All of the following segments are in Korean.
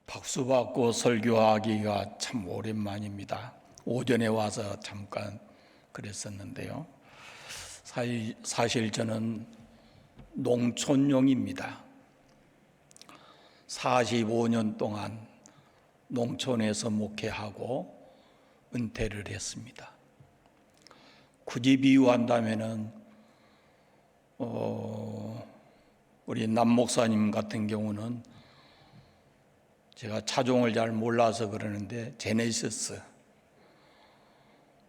박수 받고 설교하기가 참 오랜만입니다. 오전에 와서 잠깐 그랬었는데요. 사실 저는 농촌용입니다. 45년 동안 농촌에서 목회하고 은퇴를 했습니다. 굳이 비유한다면은 우리 남 목사님 같은 경우는 제가 차종을 잘 몰라서 그러는데 제네시스,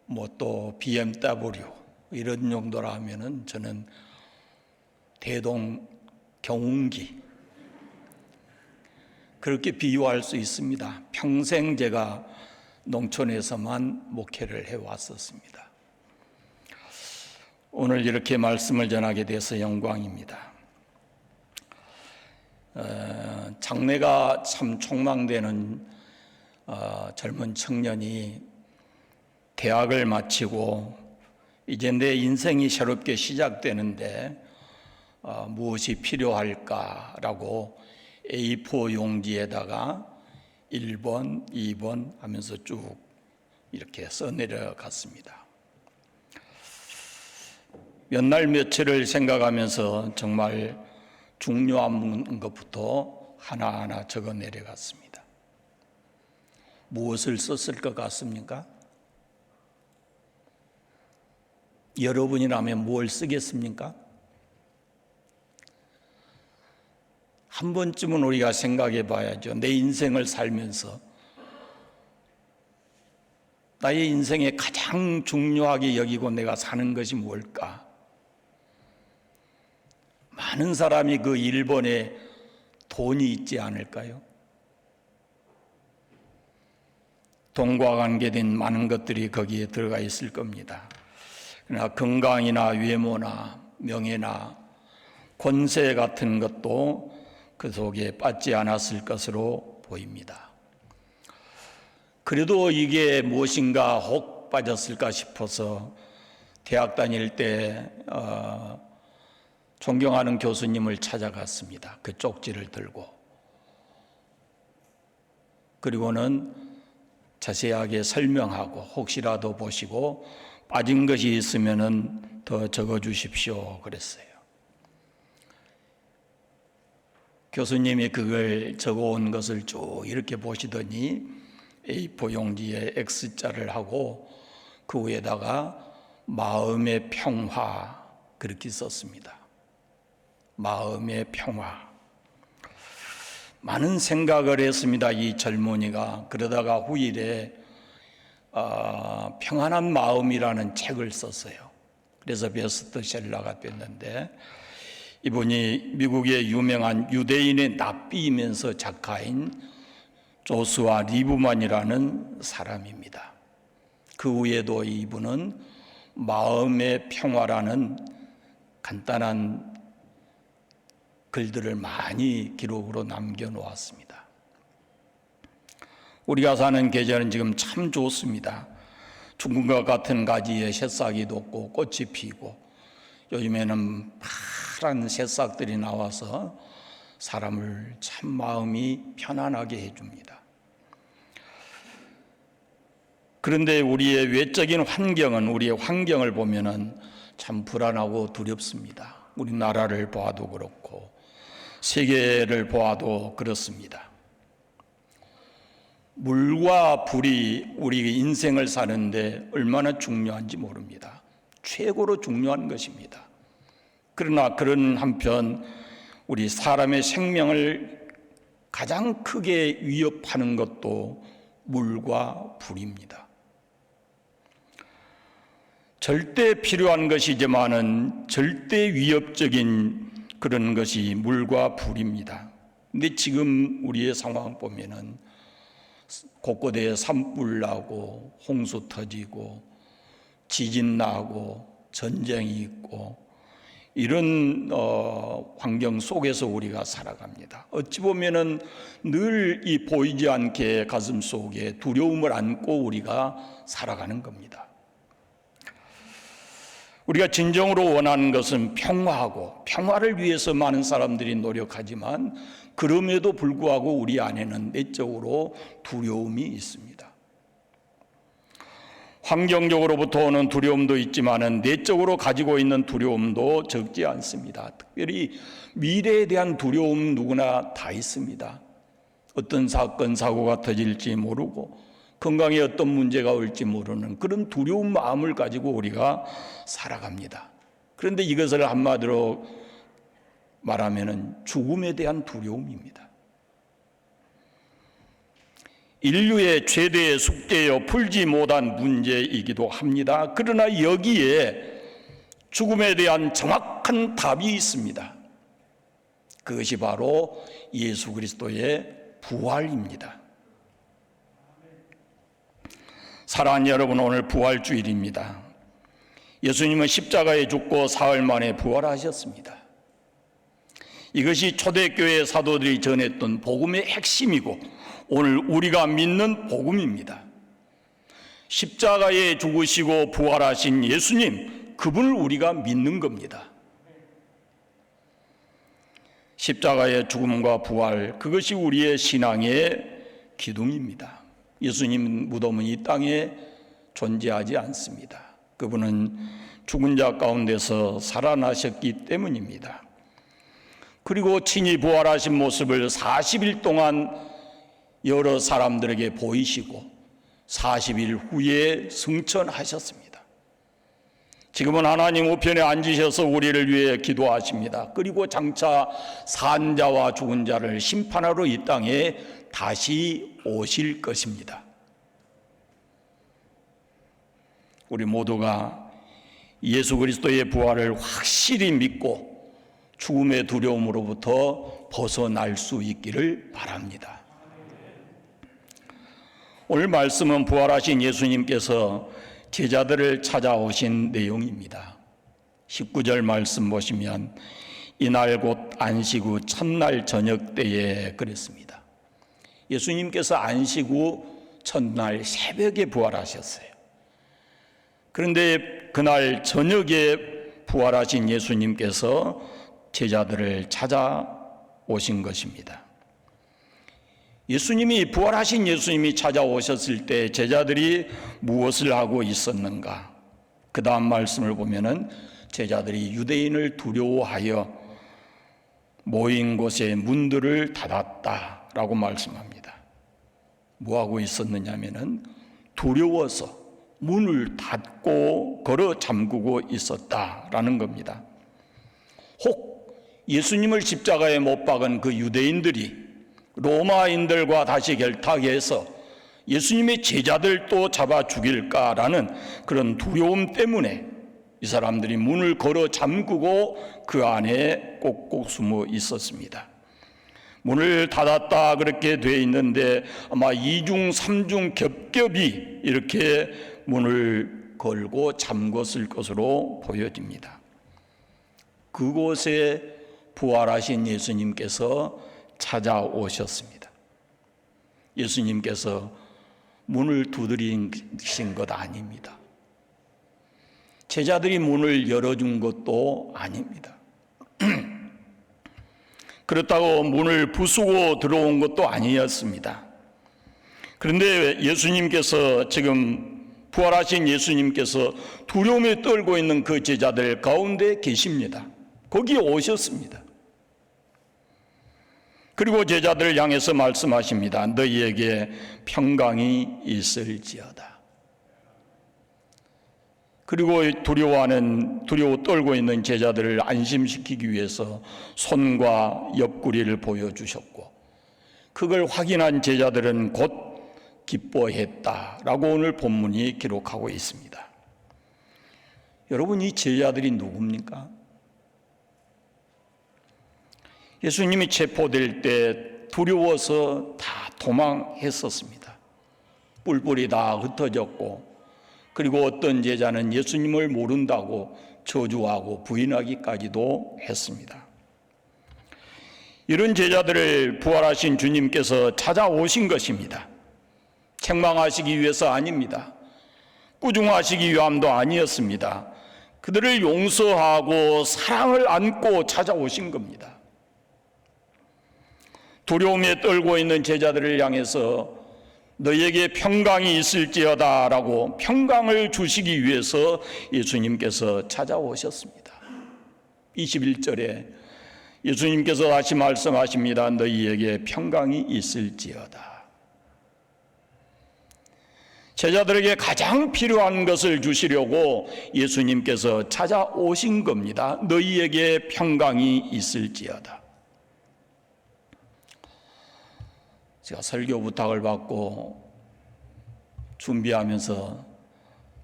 뭐 또 BMW 이런 정도라 하면은 저는 대동 경운기 그렇게 비유할 수 있습니다. 평생 제가 농촌에서만 목회를 해왔었습니다. 오늘 이렇게 말씀을 전하게 돼서 영광입니다. 장래가 참 촉망되는 젊은 청년이 대학을 마치고 이제 내 인생이 새롭게 시작되는데 무엇이 필요할까라고 A4 용지에다가 1번, 2번 하면서 쭉 이렇게 써내려갔습니다. 몇 날 며칠을 생각하면서 정말 중요한 것부터 하나하나 적어 내려갔습니다. 무엇을 썼을 것 같습니까? 여러분이라면 뭘 쓰겠습니까? 한 번쯤은 우리가 생각해 봐야죠. 내 인생을 살면서 나의 인생에 가장 중요하게 여기고 내가 사는 것이 뭘까? 많은 사람이 그 1번에 돈이 있지 않을까요? 돈과 관계된 많은 것들이 거기에 들어가 있을 겁니다. 그러나 건강이나 외모나 명예나 권세 같은 것도 그 속에 빠지지 않았을 것으로 보입니다. 그래도 이게 무엇인가 혹 빠졌을까 싶어서 대학 다닐 때 존경하는 교수님을 찾아갔습니다. 그 쪽지를 들고. 그리고는 자세하게 설명하고 혹시라도 보시고 빠진 것이 있으면은 더 적어 주십시오 그랬어요. 교수님이 그걸 적어온 것을 쭉 이렇게 보시더니 A4 용지에 X자를 하고 그 위에다가 마음의 평화 그렇게 썼습니다. 마음의 평화. 많은 생각을 했습니다. 이 젊은이가. 그러다가 후일에 평안한 마음이라는 책을 썼어요. 그래서 베스트셀러가 됐는데 이분이 미국의 유명한 유대인의 납비이면서 작가인 조수아 리브만이라는 사람입니다. 그 외에도 이분은 마음의 평화라는 간단한 글들을 많이 기록으로 남겨놓았습니다. 우리가 사는 계절은 지금 참 좋습니다. 죽은 같은 가지에 새싹이 돋고 꽃이 피고 요즘에는 파란 새싹들이 나와서 사람을 참 마음이 편안하게 해줍니다. 그런데 우리의 외적인 환경은 우리의 환경을 보면은 참 불안하고 두렵습니다. 우리나라를 보아도 그렇고 세계를 보아도 그렇습니다. 물과 불이 우리 인생을 사는데 얼마나 중요한지 모릅니다. 최고로 중요한 것입니다. 그러나 그런 한편 우리 사람의 생명을 가장 크게 위협하는 것도 물과 불입니다. 절대 필요한 것이지만은 절대 위협적인 그런 것이 물과 불입니다. 근데 지금 우리의 상황 보면은 곳곳에 산불 나고 홍수 터지고 지진 나고 전쟁이 있고 이런 환경 속에서 우리가 살아갑니다. 어찌 보면은 늘 이 보이지 않게 가슴 속에 두려움을 안고 우리가 살아가는 겁니다. 우리가 진정으로 원하는 것은 평화하고 평화를 위해서 많은 사람들이 노력하지만 그럼에도 불구하고 우리 안에는 내적으로 두려움이 있습니다. 환경적으로부터 오는 두려움도 있지만 내적으로 가지고 있는 두려움도 적지 않습니다. 특별히 미래에 대한 두려움 누구나 다 있습니다. 어떤 사건, 사고가 터질지 모르고 건강에 어떤 문제가 올지 모르는 그런 두려운 마음을 가지고 우리가 살아갑니다. 그런데 이것을 한마디로 말하면 죽음에 대한 두려움입니다. 인류의 최대의 숙제여 풀지 못한 문제이기도 합니다. 그러나 여기에 죽음에 대한 정확한 답이 있습니다. 그것이 바로 예수 그리스도의 부활입니다. 사랑하는 여러분, 오늘 부활주일입니다. 예수님은 십자가에 죽고 사흘 만에 부활하셨습니다. 이것이 초대교회 사도들이 전했던 복음의 핵심이고 오늘 우리가 믿는 복음입니다. 십자가에 죽으시고 부활하신 예수님, 그분을 우리가 믿는 겁니다. 십자가의 죽음과 부활, 그것이 우리의 신앙의 기둥입니다. 예수님 무덤은 이 땅에 존재하지 않습니다. 그분은 죽은 자 가운데서 살아나셨기 때문입니다. 그리고 친히 부활하신 모습을 40일 동안 여러 사람들에게 보이시고 40일 후에 승천하셨습니다. 지금은 하나님 우편에 앉으셔서 우리를 위해 기도하십니다. 그리고 장차 산자와 죽은 자를 심판하러 이 땅에 다시 오실 것입니다. 우리 모두가 예수 그리스도의 부활을 확실히 믿고 죽음의 두려움으로부터 벗어날 수 있기를 바랍니다. 오늘 말씀은 부활하신 예수님께서 제자들을 찾아오신 내용입니다. 19절 말씀 보시면 이날 곧 안식 후 첫날 저녁 때에 그랬습니다. 예수님께서 안식 후 첫날 새벽에 부활하셨어요. 그런데 그날 저녁에 부활하신 예수님께서 제자들을 찾아오신 것입니다. 예수님이 부활하신 예수님이 찾아오셨을 때 제자들이 무엇을 하고 있었는가? 그 다음 말씀을 보면은 제자들이 유대인을 두려워하여 모인 곳에 문들을 닫았다라고 말씀합니다. 뭐하고 있었느냐면은 두려워서 문을 닫고 걸어 잠그고 있었다라는 겁니다. 혹 예수님을 십자가에 못 박은 그 유대인들이 로마인들과 다시 결탁해서 예수님의 제자들도 잡아 죽일까라는 그런 두려움 때문에 이 사람들이 문을 걸어 잠그고 그 안에 꼭꼭 숨어 있었습니다. 문을 닫았다 그렇게 되어 있는데 아마 2중 3중 겹겹이 이렇게 문을 걸고 잠궜을 것으로 보여집니다. 그곳에 부활하신 예수님께서 찾아오셨습니다. 예수님께서 문을 두드리신 것 아닙니다. 제자들이 문을 열어준 것도 아닙니다. 그렇다고 문을 부수고 들어온 것도 아니었습니다. 그런데 예수님께서 지금 부활하신 예수님께서 두려움에 떨고 있는 그 제자들 가운데 계십니다. 거기에 오셨습니다. 그리고 제자들을 향해서 말씀하십니다. 너희에게 평강이 있을지어다. 그리고 두려워 떨고 있는 제자들을 안심시키기 위해서 손과 옆구리를 보여주셨고 그걸 확인한 제자들은 곧 기뻐했다라고 오늘 본문이 기록하고 있습니다. 여러분, 이 제자들이 누굽니까? 예수님이 체포될 때 두려워서 다 도망했었습니다. 뿔뿔이 다 흩어졌고 그리고 어떤 제자는 예수님을 모른다고 저주하고 부인하기까지도 했습니다. 이런 제자들을 부활하신 주님께서 찾아오신 것입니다. 책망하시기 위해서 아닙니다. 꾸중하시기 위함도 아니었습니다. 그들을 용서하고 사랑을 안고 찾아오신 겁니다. 두려움에 떨고 있는 제자들을 향해서 너희에게 평강이 있을지어다 라고 평강을 주시기 위해서 예수님께서 찾아오셨습니다. 21절에 예수님께서 다시 말씀하십니다. 너희에게 평강이 있을지어다. 제자들에게 가장 필요한 것을 주시려고 예수님께서 찾아오신 겁니다. 너희에게 평강이 있을지어다. 제가 설교 부탁을 받고 준비하면서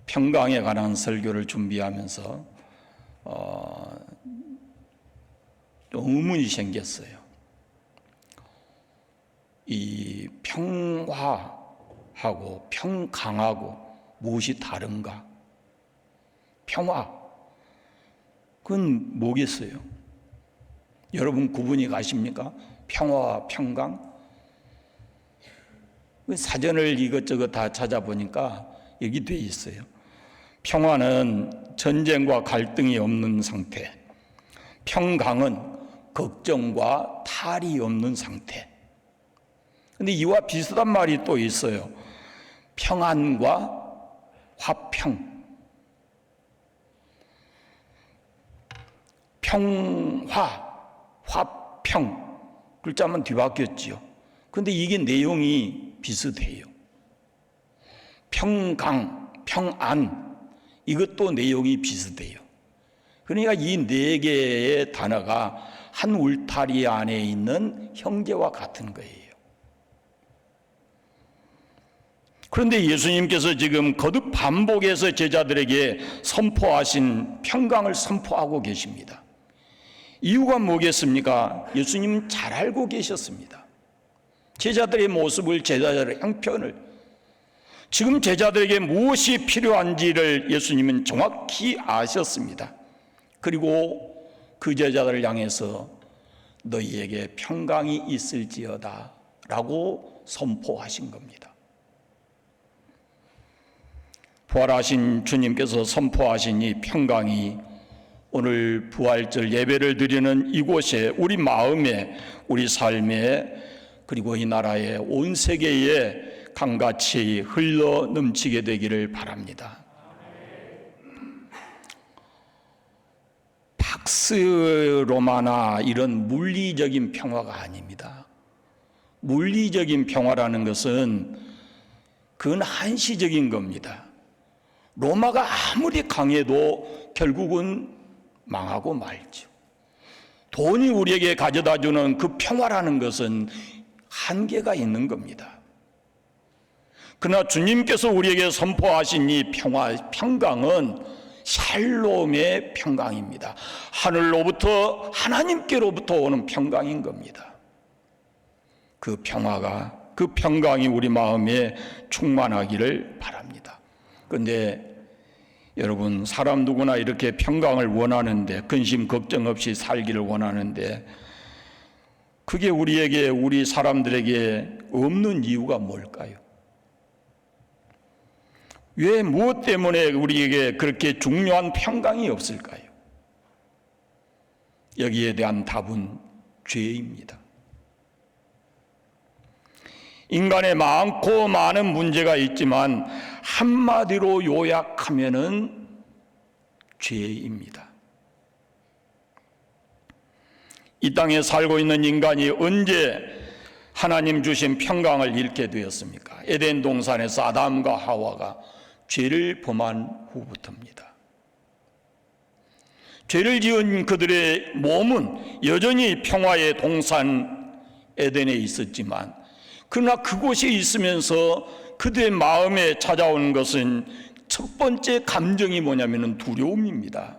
평강에 관한 설교를 준비하면서 좀 의문이 생겼어요. 이 평화하고 평강하고 무엇이 다른가? 평화, 그건 뭐겠어요? 여러분 구분이 가십니까? 평화와 평강? 사전을 이것저것 다 찾아보니까 여기 돼 있어요. 평화는 전쟁과 갈등이 없는 상태, 평강은 걱정과 탈이 없는 상태. 근데 이와 비슷한 말이 또 있어요. 평안과 화평. 평화, 화평. 글자만 뒤바뀌었지요. 근데 이게 내용이 비슷해요. 평강, 평안, 이것도 내용이 비슷해요. 그러니까 이 네 개의 단어가 한 울타리 안에 있는 형제와 같은 거예요. 그런데 예수님께서 지금 거듭 반복해서 제자들에게 선포하신 평강을 선포하고 계십니다. 이유가 뭐겠습니까? 예수님은 잘 알고 계셨습니다. 제자들의 모습을, 제자들의 형편을, 지금 제자들에게 무엇이 필요한지를 예수님은 정확히 아셨습니다. 그리고 그 제자들을 향해서 너희에게 평강이 있을지어다 라고 선포하신 겁니다. 부활하신 주님께서 선포하신 이 평강이 오늘 부활절 예배를 드리는 이곳에, 우리 마음에, 우리 삶에, 그리고 이 나라의 온 세계에 강같이 흘러 넘치게 되기를 바랍니다. 팍스 로마나 이런 물리적인 평화가 아닙니다. 물리적인 평화라는 것은 그건 한시적인 겁니다. 로마가 아무리 강해도 결국은 망하고 말죠. 돈이 우리에게 가져다주는 그 평화라는 것은 한계가 있는 겁니다. 그러나 주님께서 우리에게 선포하신 이 평화, 평강은 샬롬의 평강입니다. 하늘로부터, 하나님께로부터 오는 평강인 겁니다. 그 평화가, 그 평강이 우리 마음에 충만하기를 바랍니다. 그런데 여러분, 사람 누구나 이렇게 평강을 원하는데, 근심 걱정 없이 살기를 원하는데, 그게 우리에게, 우리 사람들에게 없는 이유가 뭘까요? 왜, 무엇 때문에 우리에게 그렇게 중요한 평강이 없을까요? 여기에 대한 답은 죄입니다. 인간의 많고 많은 문제가 있지만 한마디로 요약하면은 죄입니다. 이 땅에 살고 있는 인간이 언제 하나님 주신 평강을 잃게 되었습니까? 에덴 동산에서 아담과 하와가 죄를 범한 후부터입니다. 죄를 지은 그들의 몸은 여전히 평화의 동산 에덴에 있었지만, 그러나 그곳에 있으면서 그들의 마음에 찾아오는 것은 첫 번째 감정이 뭐냐면 두려움입니다.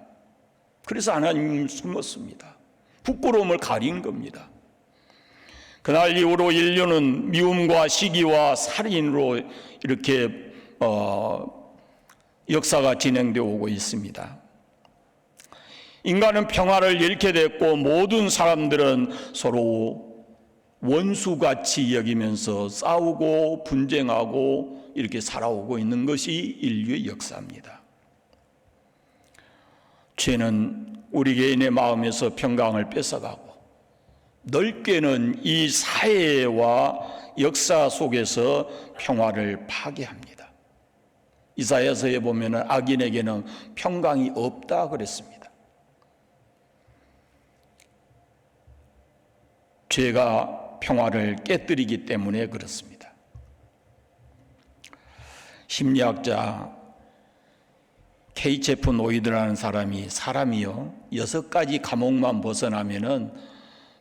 그래서 하나님은 숨었습니다. 부끄러움을 가린 겁니다. 그날 이후로 인류는 미움과 시기와 살인으로 이렇게 역사가 진행되어 오고 있습니다. 인간은 평화를 잃게 됐고 모든 사람들은 서로 원수같이 여기면서 싸우고 분쟁하고 이렇게 살아오고 있는 것이 인류의 역사입니다. 죄는 우리 개인의 마음에서 평강을 뺏어가고 넓게는 이 사회와 역사 속에서 평화를 파괴합니다. 이사야서에 보면 악인에게는 평강이 없다 그랬습니다. 죄가 평화를 깨뜨리기 때문에 그렇습니다. 심리학자 케이체프 노이드라는 사람이요 6가지 감옥만 벗어나면은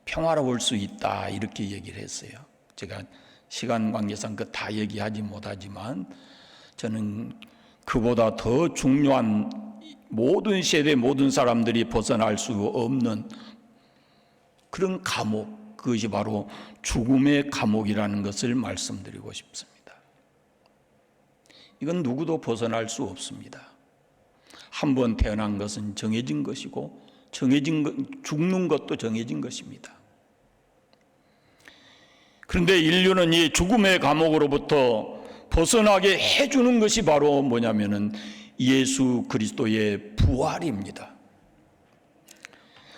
평화로울 수 있다 이렇게 얘기를 했어요. 제가 시간 관계상 그 다 얘기하지 못하지만 저는 그보다 더 중요한 모든 세대 모든 사람들이 벗어날 수 없는 그런 감옥, 그것이 바로 죽음의 감옥이라는 것을 말씀드리고 싶습니다. 이건 누구도 벗어날 수 없습니다. 한 번 태어난 것은 정해진 것이고 죽는 것도 정해진 것입니다. 그런데 인류는 이 죽음의 감옥으로부터 벗어나게 해주는 것이 바로 뭐냐면은 예수 그리스도의 부활입니다.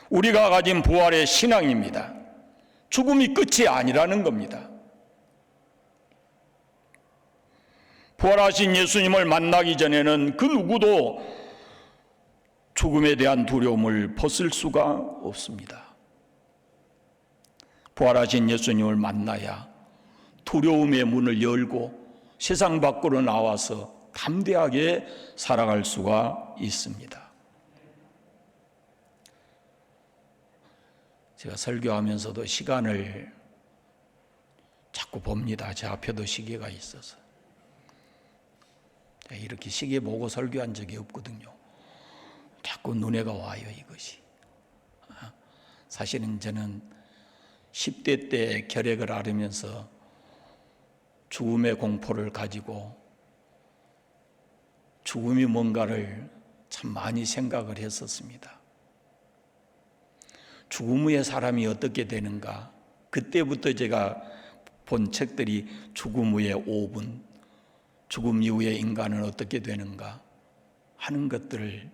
우리가 가진 부활의 신앙입니다. 죽음이 끝이 아니라는 겁니다. 부활하신 예수님을 만나기 전에는 그 누구도 죽음에 대한 두려움을 벗을 수가 없습니다. 부활하신 예수님을 만나야 두려움의 문을 열고 세상 밖으로 나와서 담대하게 살아갈 수가 있습니다. 제가 설교하면서도 시간을 자꾸 봅니다. 제 앞에도 시계가 있어서. 이렇게 시계 보고 설교한 적이 없거든요. 자꾸 눈에가 와요, 이것이. 사실은 저는 10대 때 결핵을 앓으면서 죽음의 공포를 가지고 죽음이 뭔가를 참 많이 생각을 했었습니다. 죽음 후에 사람이 어떻게 되는가? 그때부터 제가 본 책들이 죽음 후에 5분, 죽음 이후에 인간은 어떻게 되는가 하는 것들을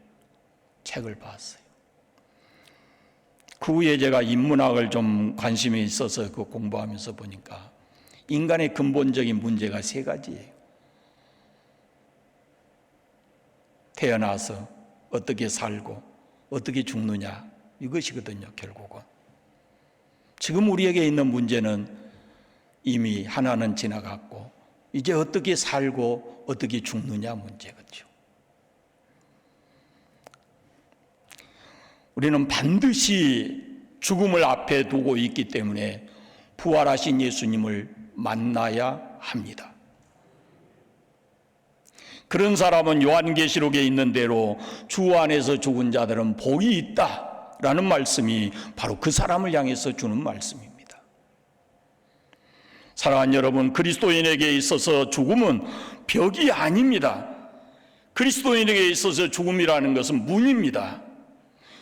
책을 봤어요. 그 후에 제가 인문학을 좀 관심이 있어서 그 공부하면서 보니까 인간의 근본적인 문제가 3가지예요. 태어나서 어떻게 살고 어떻게 죽느냐 이것이거든요. 결국은 지금 우리에게 있는 문제는 이미 하나는 지나갔고 이제 어떻게 살고 어떻게 죽느냐 문제겠죠. 우리는 반드시 죽음을 앞에 두고 있기 때문에 부활하신 예수님을 만나야 합니다. 그런 사람은 요한계시록에 있는 대로 주 안에서 죽은 자들은 복이 있다라는 말씀이 바로 그 사람을 향해서 주는 말씀입니다. 사랑하는 여러분, 그리스도인에게 있어서 죽음은 벽이 아닙니다. 그리스도인에게 있어서 죽음이라는 것은 문입니다.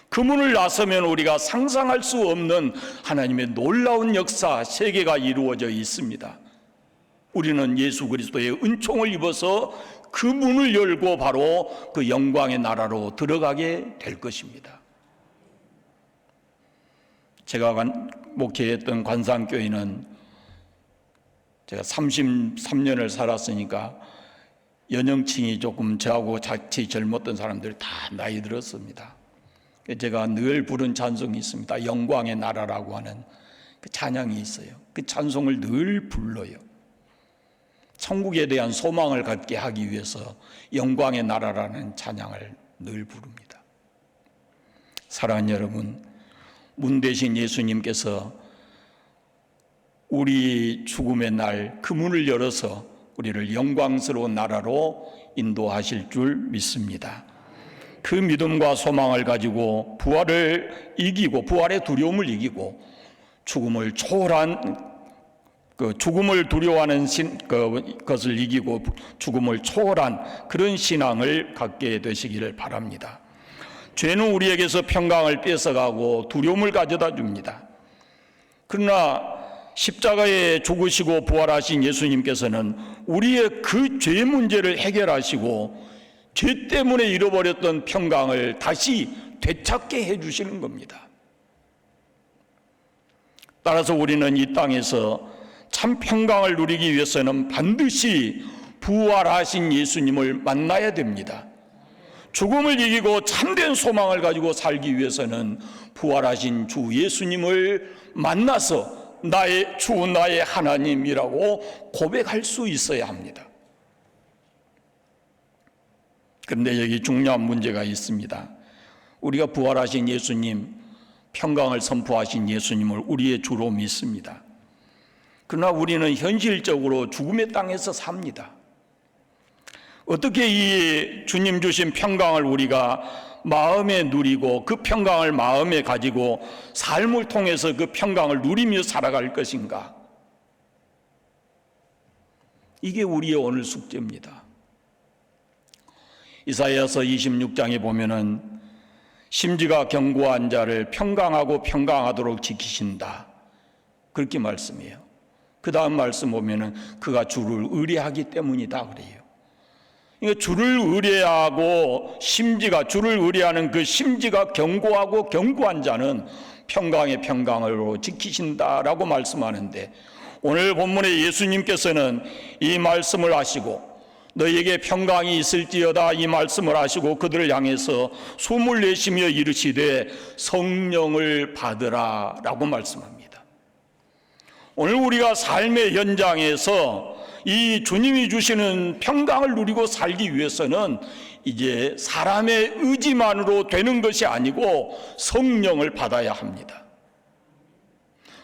그 문을 나서면 우리가 상상할 수 없는 하나님의 놀라운 역사, 세계가 이루어져 있습니다. 우리는 예수 그리스도의 은총을 입어서 그 문을 열고 바로 그 영광의 나라로 들어가게 될 것입니다. 제가 목회했던 관상교회는 제가 33년을 살았으니까 연령층이 조금 저하고 같이 젊었던 사람들 다 나이 들었습니다. 제가 늘 부른 찬송이 있습니다. 영광의 나라라고 하는 그 찬양이 있어요. 그 찬송을 늘 불러요. 천국에 대한 소망을 갖게 하기 위해서 영광의 나라라는 찬양을 늘 부릅니다. 사랑하는 여러분, 문 대신 예수님께서 우리 죽음의 날 그 문을 열어서 우리를 영광스러운 나라로 인도하실 줄 믿습니다. 그 믿음과 소망을 가지고 부활을 이기고 부활의 두려움을 이기고 죽음을 초월한 죽음을 두려워하는 것을 이기고 죽음을 초월한 그런 신앙을 갖게 되시기를 바랍니다. 죄는 우리에게서 평강을 뺏어가고 두려움을 가져다 줍니다. 그러나 십자가에 죽으시고 부활하신 예수님께서는 우리의 그 죄 문제를 해결하시고 죄 때문에 잃어버렸던 평강을 다시 되찾게 해주시는 겁니다. 따라서 우리는 이 땅에서 참 평강을 누리기 위해서는 반드시 부활하신 예수님을 만나야 됩니다. 죽음을 이기고 참된 소망을 가지고 살기 위해서는 부활하신 주 예수님을 만나서 나의 주, 나의 하나님이라고 고백할 수 있어야 합니다. 그런데 여기 중요한 문제가 있습니다. 우리가 부활하신 예수님, 평강을 선포하신 예수님을 우리의 주로 믿습니다. 그러나 우리는 현실적으로 죽음의 땅에서 삽니다. 어떻게 이 주님 주신 평강을 우리가 마음에 누리고 그 평강을 마음에 가지고 삶을 통해서 그 평강을 누리며 살아갈 것인가? 이게 우리의 오늘 숙제입니다. 이사야서 26장에 보면은 심지가 견고한 자를 평강하고 평강하도록 지키신다, 그렇게 말씀해요. 그 다음 말씀 보면은 그가 주를 의뢰하기 때문이다 그래요. 그러니까 주를 의뢰하고 주를 의뢰하는 그 심지가 견고하고 견고한 자는 평강의 평강으로 지키신다라고 말씀하는데, 오늘 본문에 예수님께서는 이 말씀을 하시고 너희에게 평강이 있을지어다 이 말씀을 하시고 그들을 향해서 숨을 내쉬며 이르시되 성령을 받으라 라고 말씀합니다. 오늘 우리가 삶의 현장에서 이 주님이 주시는 평강을 누리고 살기 위해서는 이제 사람의 의지만으로 되는 것이 아니고 성령을 받아야 합니다.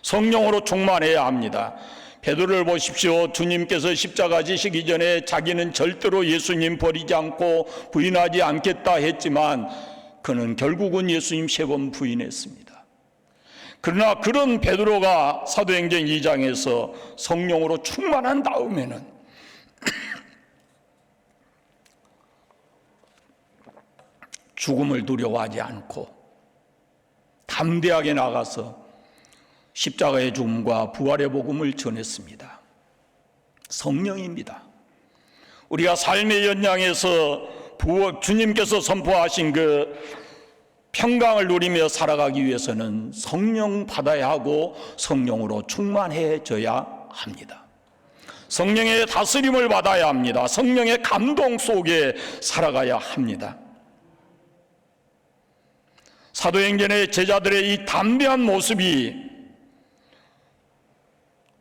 성령으로 충만해야 합니다. 베드로를 보십시오. 주님께서 십자가 지시기 전에 자기는 절대로 예수님 버리지 않고 부인하지 않겠다 했지만 그는 결국은 예수님 3번 부인했습니다. 그러나 그런 베드로가 사도행전 2장에서 성령으로 충만한 다음에는 죽음을 두려워하지 않고 담대하게 나가서 십자가의 죽음과 부활의 복음을 전했습니다. 성령입니다. 우리가 삶의 연장에서 주님께서 선포하신 그 평강을 누리며 살아가기 위해서는 성령 받아야 하고 성령으로 충만해져야 합니다. 성령의 다스림을 받아야 합니다. 성령의 감동 속에 살아가야 합니다. 사도행전의 제자들의 이 담대한 모습이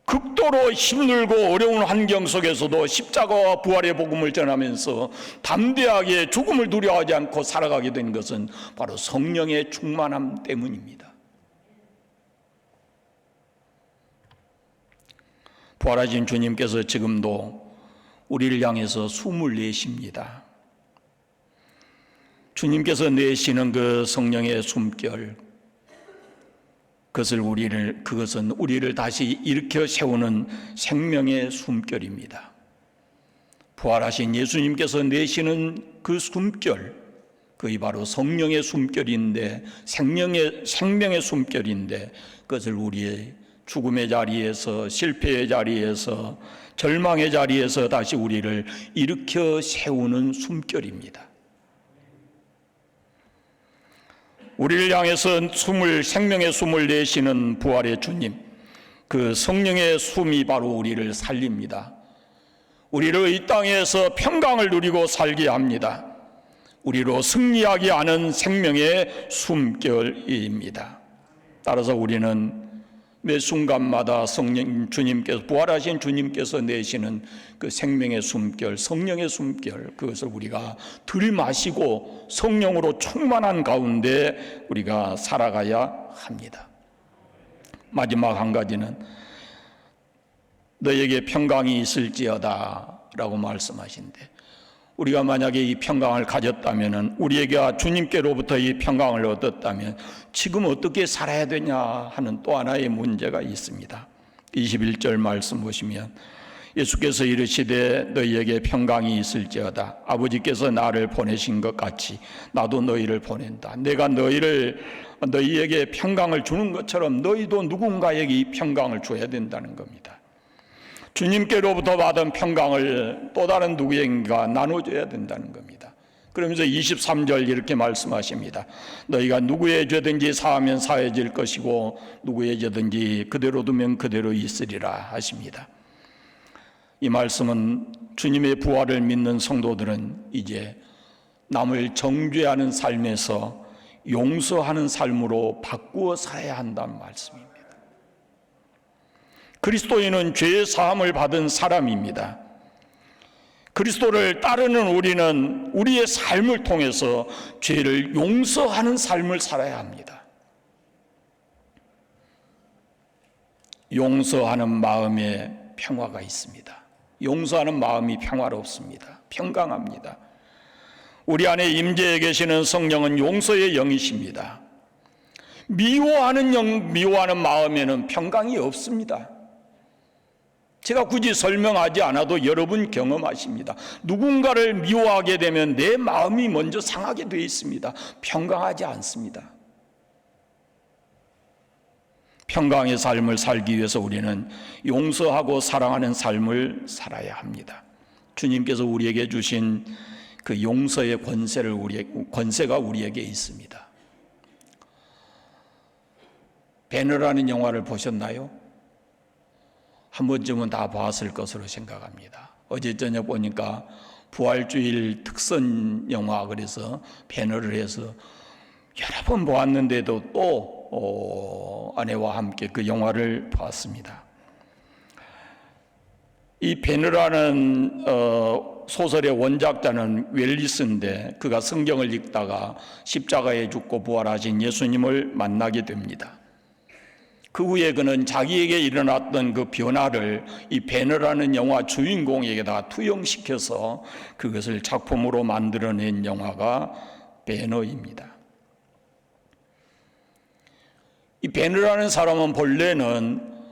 극도로 힘들고 어려운 환경 속에서도 십자가와 부활의 복음을 전하면서 담대하게 죽음을 두려워하지 않고 살아가게 된 것은 바로 성령의 충만함 때문입니다. 부활하신 주님께서 지금도 우리를 향해서 숨을 내쉽니다. 주님께서 내쉬는 그 성령의 숨결, 그것은 우리를 다시 일으켜 세우는 생명의 숨결입니다. 부활하신 예수님께서 내쉬는 그 숨결, 그게 바로 성령의 숨결인데, 생명의 숨결인데, 그것을 우리의 죽음의 자리에서, 실패의 자리에서, 절망의 자리에서 다시 우리를 일으켜 세우는 숨결입니다. 우리를 향해서 생명의 숨을 내쉬는 부활의 주님, 그 성령의 숨이 바로 우리를 살립니다. 우리를 이 땅에서 평강을 누리고 살게 합니다. 우리로 승리하게 하는 생명의 숨결입니다. 따라서 우리는 매 순간마다 부활하신 주님께서 내시는 그 생명의 숨결, 성령의 숨결, 그것을 우리가 들이마시고 성령으로 충만한 가운데 우리가 살아가야 합니다. 마지막 한 가지는 너에게 평강이 있을지어다 라고 말씀하신데, 우리가 만약에 이 평강을 가졌다면, 우리에게 주님께로부터 이 평강을 얻었다면 지금 어떻게 살아야 되냐 하는 또 하나의 문제가 있습니다. 21절 말씀 보시면 예수께서 이르시되 너희에게 평강이 있을지어다. 아버지께서 나를 보내신 것 같이 나도 너희를 보낸다. 내가 너희에게 평강을 주는 것처럼 너희도 누군가에게 이 평강을 줘야 된다는 겁니다. 주님께로부터 받은 평강을 또 다른 누구에게가 나눠줘야 된다는 겁니다. 그러면서 23절 이렇게 말씀하십니다. 너희가 누구의 죄든지 사하면 사해질 것이고 누구의 죄든지 그대로 두면 그대로 있으리라 하십니다. 이 말씀은 주님의 부활을 믿는 성도들은 이제 남을 정죄하는 삶에서 용서하는 삶으로 바꾸어 살아야 한다는 말씀입니다. 그리스도인은 죄의 사함을 받은 사람입니다. 그리스도를 따르는 우리는 우리의 삶을 통해서 죄를 용서하는 삶을 살아야 합니다. 용서하는 마음에 평화가 있습니다. 용서하는 마음이 평화롭습니다. 평강합니다. 우리 안에 임재해 계시는 성령은 용서의 영이십니다. 미워하는 마음에는 평강이 없습니다. 제가 굳이 설명하지 않아도 여러분 경험하십니다. 누군가를 미워하게 되면 내 마음이 먼저 상하게 되어 있습니다. 평강하지 않습니다. 평강의 삶을 살기 위해서 우리는 용서하고 사랑하는 삶을 살아야 합니다. 주님께서 우리에게 주신 그 용서의 권세가 우리에게 있습니다. 배너라는 영화를 보셨나요? 한 번쯤은 다 봤을 것으로 생각합니다. 어제 저녁 보니까 부활주일 특선 영화 그래서 배너를 해서 여러 번 보았는데도 또 아내와 함께 그 영화를 봤습니다. 이 배너라는 소설의 원작자는 웰리스인데 그가 성경을 읽다가 십자가에 죽고 부활하신 예수님을 만나게 됩니다. 그 후에 그는 자기에게 일어났던 그 변화를 이 배너라는 영화 주인공에게다 투영시켜서 그것을 작품으로 만들어낸 영화가 배너입니다. 이 배너라는 사람은 본래는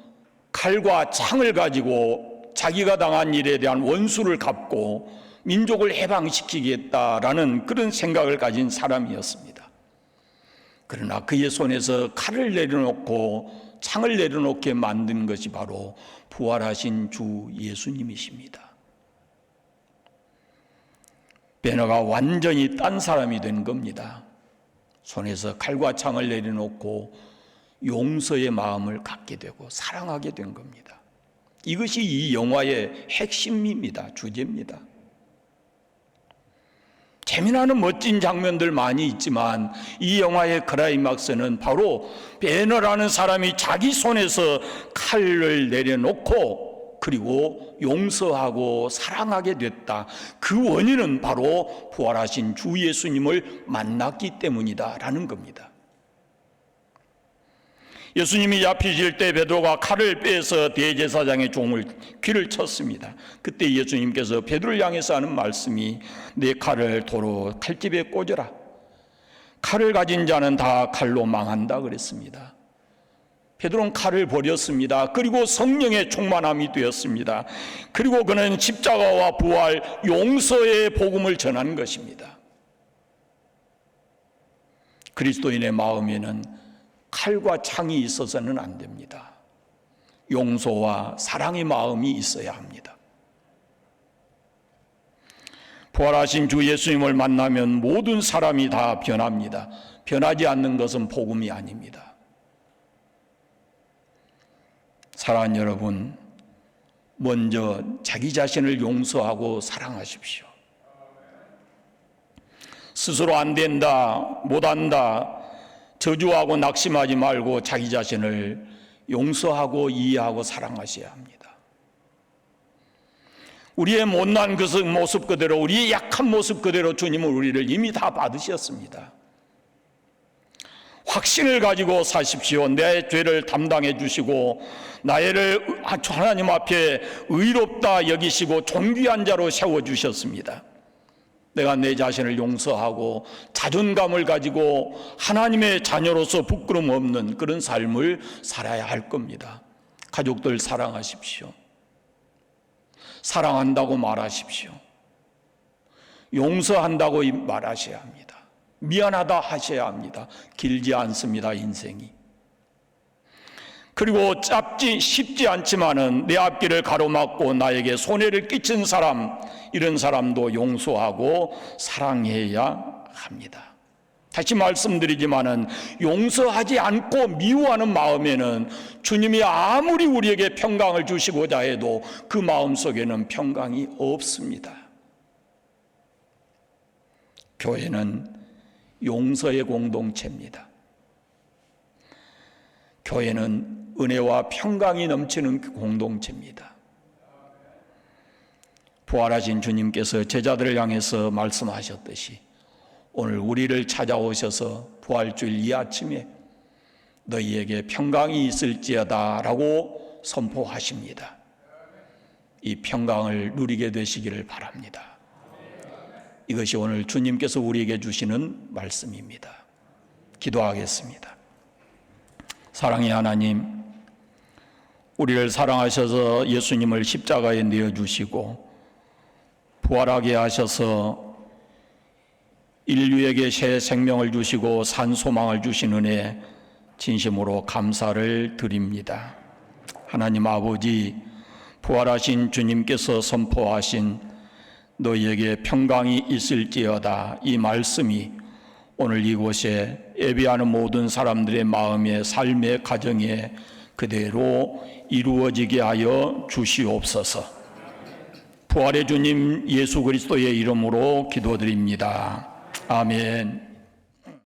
칼과 창을 가지고 자기가 당한 일에 대한 원수를 갚고 민족을 해방시키겠다라는 그런 생각을 가진 사람이었습니다. 그러나 그의 손에서 칼을 내려놓고 창을 내려놓게 만든 것이 바로 부활하신 주 예수님이십니다. 배너가 완전히 딴 사람이 된 겁니다. 손에서 칼과 창을 내려놓고 용서의 마음을 갖게 되고 사랑하게 된 겁니다. 이것이 이 영화의 핵심입니다. 주제입니다. 재미나는 멋진 장면들 많이 있지만 이 영화의 클라이막스는 바로 배너라는 사람이 자기 손에서 칼을 내려놓고 그리고 용서하고 사랑하게 됐다. 그 원인은 바로 부활하신 주 예수님을 만났기 때문이다라는 겁니다. 예수님이 잡히실 때 베드로가 칼을 빼서 대제사장의 종을 귀를 쳤습니다. 그때 예수님께서 베드로를 향해서 하는 말씀이 내 칼을 도로 칼집에 꽂아라. 칼을 가진 자는 다 칼로 망한다 그랬습니다. 베드로는 칼을 버렸습니다. 그리고 성령의 충만함이 되었습니다. 그리고 그는 십자가와 부활, 용서의 복음을 전하는 것입니다. 그리스도인의 마음에는 칼과 창이 있어서는 안 됩니다. 용서와 사랑의 마음이 있어야 합니다. 부활하신 주 예수님을 만나면 모든 사람이 다 변합니다. 변하지 않는 것은 복음이 아닙니다. 사랑하는 여러분, 먼저 자기 자신을 용서하고 사랑하십시오. 스스로 안 된다, 못한다, 저주하고 낙심하지 말고 자기 자신을 용서하고 이해하고 사랑하셔야 합니다. 우리의 못난 그 모습 그대로, 우리의 약한 모습 그대로 주님은 우리를 이미 다 받으셨습니다. 확신을 가지고 사십시오. 내 죄를 담당해 주시고 나를 하나님 앞에 의롭다 여기시고 존귀한 자로 세워주셨습니다. 내가 내 자신을 용서하고 자존감을 가지고 하나님의 자녀로서 부끄럼 없는 그런 삶을 살아야 할 겁니다. 가족들 사랑하십시오. 사랑한다고 말하십시오. 용서한다고 말하셔야 합니다. 미안하다 하셔야 합니다. 길지 않습니다, 인생이. 그리고 쉽지 않지만은 내 앞길을 가로막고 나에게 손해를 끼친 사람, 이런 사람도 용서하고 사랑해야 합니다. 다시 말씀드리지만은 용서하지 않고 미워하는 마음에는 주님이 아무리 우리에게 평강을 주시고자 해도 그 마음 속에는 평강이 없습니다. 교회는 용서의 공동체입니다. 교회는 은혜와 평강이 넘치는 공동체입니다. 부활하신 주님께서 제자들을 향해서 말씀하셨듯이 오늘 우리를 찾아오셔서 부활주일 이 아침에 너희에게 평강이 있을지어다 라고 선포하십니다. 이 평강을 누리게 되시기를 바랍니다. 이것이 오늘 주님께서 우리에게 주시는 말씀입니다. 기도하겠습니다. 사랑의 하나님, 우리를 사랑하셔서 예수님을 십자가에 내어주시고 부활하게 하셔서 인류에게 새 생명을 주시고 산 소망을 주신 은혜 진심으로 감사를 드립니다. 하나님 아버지, 부활하신 주님께서 선포하신 너희에게 평강이 있을지어다, 이 말씀이 오늘 이곳에 예배하는 모든 사람들의 마음에, 삶의 가정에 그대로 이루어지게 하여 주시옵소서. 부활의 주님 예수 그리스도의 이름으로 기도드립니다. 아멘.